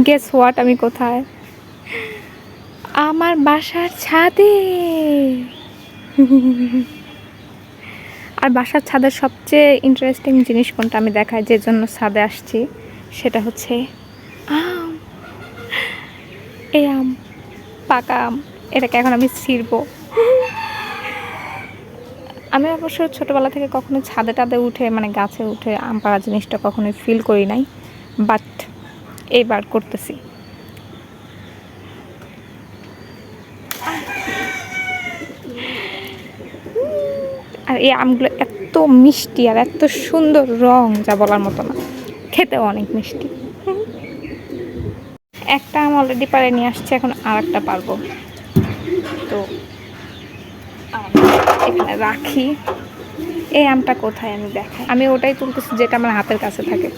Guess what, আমি কোথায়? আমার বাসার ছাদে। আর বাসার ছাদের সবচেয়ে ইন্টারেস্টিং জিনিস কোনটা আমি দেখাই, যে জন্য ছাদে আসছি, সেটা হচ্ছে আম। এই আম, পাকা আম, এটাকে এখন আমি ছিঁড়বো। আমি অবশ্য ছোটোবেলা থেকে কখনো ছাদে টাদে উঠে, মানে গাছে উঠে আম পাড়া জিনিসটা কখনোই ফিল করি নাই, বাট এইবার করতেছি। আর এই আমগুলো এত মিষ্টি আর এত সুন্দর রং, যা বলার মতো না, খেতেও অনেক মিষ্টি। একটা আম অলরেডি পাড়ে নিয়ে আসছে, এখন আর একটা পারবো। তো এখানে রাখি। এই আমটা কোথায় আমি দেখাই, আমি ওটাই তুলতেছি যেটা আমার হাতের কাছে থাকে।